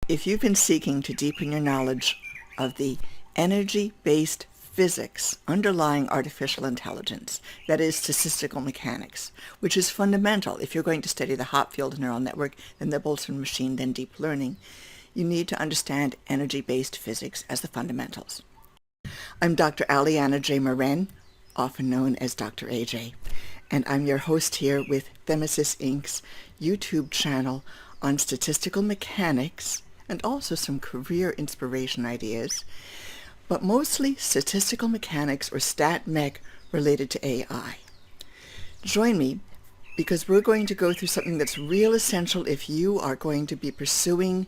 If you've been seeking to deepen your knowledge of the energy-based physics underlying artificial intelligence, that is statistical mechanics, which is fundamental if you're going to study the Hopfield neural network, then the Boltzmann machine, then deep learning, you need to understand energy-based physics as the fundamentals. I'm Dr. Aliana J. Moran, often known as Dr. AJ, and I'm your host here with Themesis Inc.'s YouTube channel on statistical mechanics and also some career inspiration ideas, but mostly statistical mechanics or stat mech related to AI. Join me because we're going to go through something that's real essential if you are going to be pursuing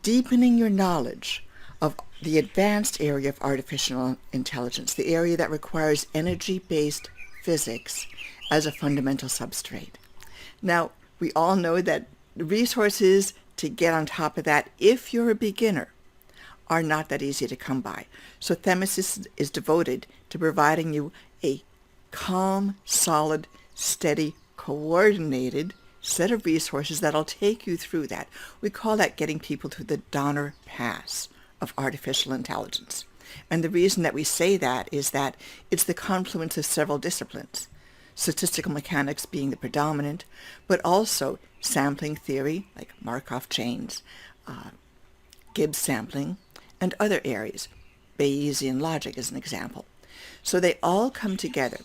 deepening your knowledge of the advanced area of artificial intelligence, the area that requires energy-based physics as a fundamental substrate. Now, we all know that the resources to get on top of that, if you're a beginner, are not that easy to come by. So Themesis is devoted to providing you a calm, solid, steady, coordinated set of resources that'll take you through that. We call that getting people through the Donner Pass of artificial intelligence. And the reason that we say that is that it's the confluence of several disciplines, statistical mechanics being the predominant, but also sampling theory, like Markov chains, Gibbs sampling, and other areas, Bayesian logic as an example. So they all come together,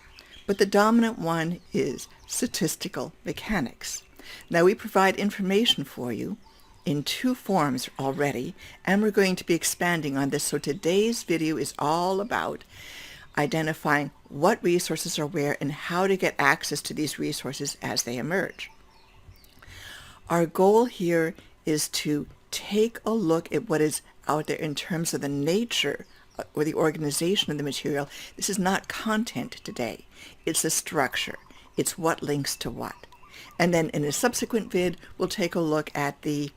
but the dominant one is statistical mechanics. Now we provide information for you in two forms already, and we're going to be expanding on this. So today's video is all about identifying what resources are where and how to get access to these resources as they emerge. Our goal here is to take a look at what is out there in terms of the nature or the organization of the material. This is not content today. It's the structure. It's what links to what. And then in a subsequent vid, we'll take a look at the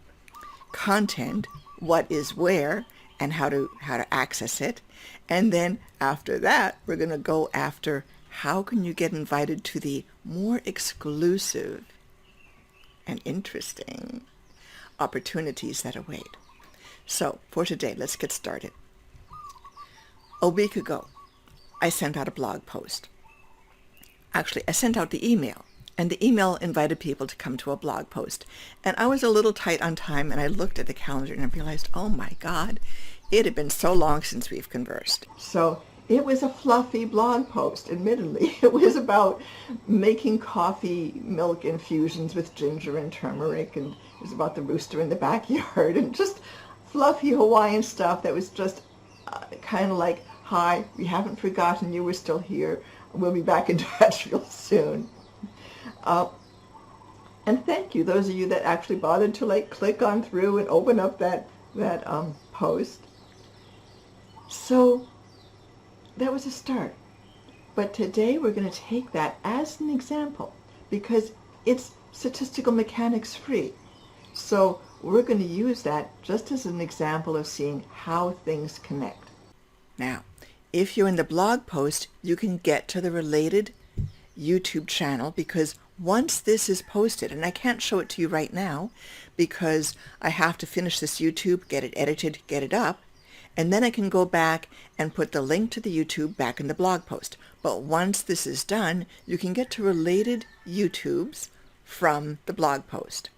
content, what is where, and how to access it. And then after that, we're going to go after how can you get invited to the more exclusive and interesting opportunities that await. So for today, let's get started. A week ago, I sent out a blog post. Actually, I sent out the email, and the email invited people to come to a blog post. And I was a little tight on time, and I looked at the calendar and I realized, oh my God, it had been so long since we've conversed. So it was a fluffy blog post, admittedly. It was about making coffee milk infusions with ginger and turmeric, and it was about the rooster in the backyard, and just fluffy Hawaiian stuff that was just kind of like, hi, we haven't forgotten you, we're still here. We'll be back in touch real soon. And thank you, those of you that actually bothered to click on through and open up that post. So that was a start. But today we're going to take that as an example because it's statistical mechanics free. So we're going to use that just as an example of seeing how things connect. Now, if you're in the blog post, you can get to the related YouTube channel because once this is posted, and I can't show it to you right now because I have to finish this YouTube, get it edited, get it up, and then I can go back and put the link to the YouTube back in the blog post. But once this is done, you can get to related YouTubes from the blog post.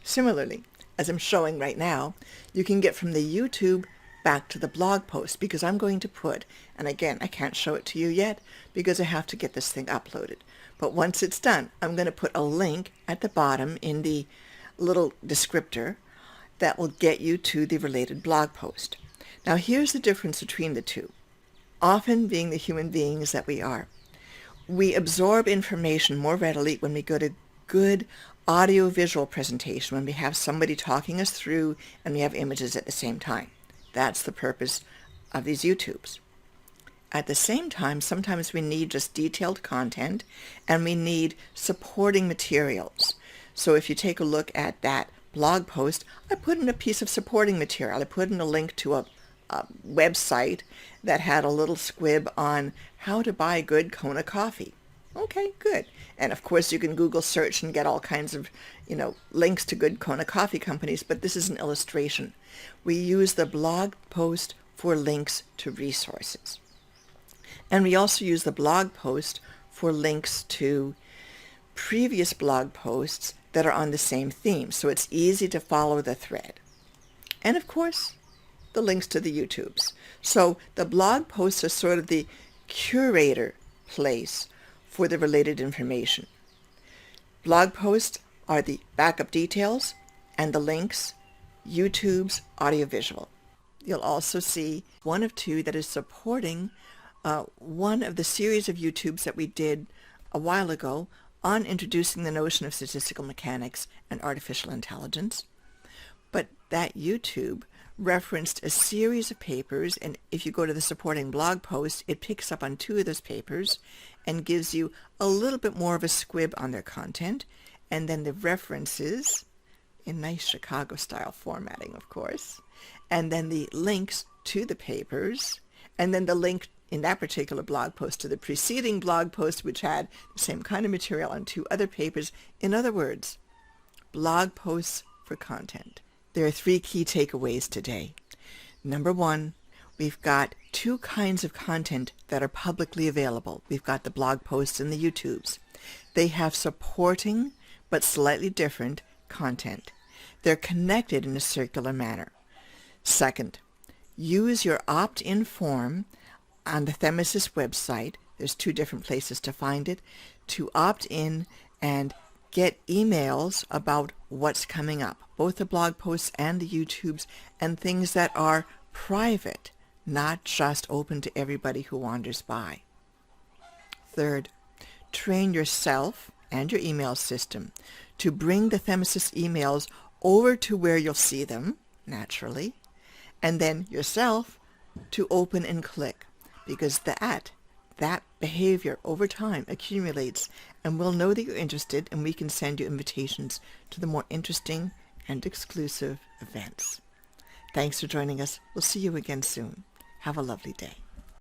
Similarly, as I'm showing right now, you can get from the YouTube back to the blog post because I'm going to put, and again, I can't show it to you yet because I have to get this thing uploaded. But once it's done, I'm going to put a link at the bottom in the little descriptor that will get you to the related blog post. Now here's the difference between the two. Often, being the human beings that we are, we absorb information more readily when we go to good audio-visual presentation, when we have somebody talking us through and we have images at the same time. That's the purpose of these YouTubes. At the same time, sometimes we need just detailed content and we need supporting materials. So if you take a look at that blog post, I put in a piece of supporting material. I put in a link to a website that had a little squib on how to buy good Kona coffee. Okay, good. And of course you can Google search and get all kinds of, links to good Kona coffee companies, but this is an illustration. We use the blog post for links to resources. And we also use the blog post for links to previous blog posts that are on the same theme, so it's easy to follow the thread. And of course, the links to the YouTubes. So the blog posts are sort of the curator place for the related information. Blog posts are the backup details, and the links, YouTube's audiovisual. You'll also see one of two that is supporting one of the series of YouTubes that we did a while ago on introducing the notion of statistical mechanics and artificial intelligence. But that YouTube referenced a series of papers, and if you go to the supporting blog post, it picks up on two of those papers and gives you a little bit more of a squib on their content, and then the references in nice Chicago-style formatting, of course, and then the links to the papers, and then the link in that particular blog post to the preceding blog post, which had the same kind of material on two other papers. In other words, blog posts for content. There are three key takeaways today. Number one, we've got two kinds of content that are publicly available. We've got the blog posts and the YouTubes. They have supporting but slightly different content. They're connected in a circular manner. Second, use your opt-in form on the Themesis website. There's two different places to find it, to opt in and get emails about what's coming up, both the blog posts and the YouTubes, and things that are private, not just open to everybody who wanders by. Third, train yourself and your email system to bring the Themesis emails over to where you'll see them, naturally, and then yourself to open and click, because that behavior over time accumulates, and we'll know that you're interested, and we can send you invitations to the more interesting and exclusive events. Thanks for joining us. We'll see you again soon. Have a lovely day.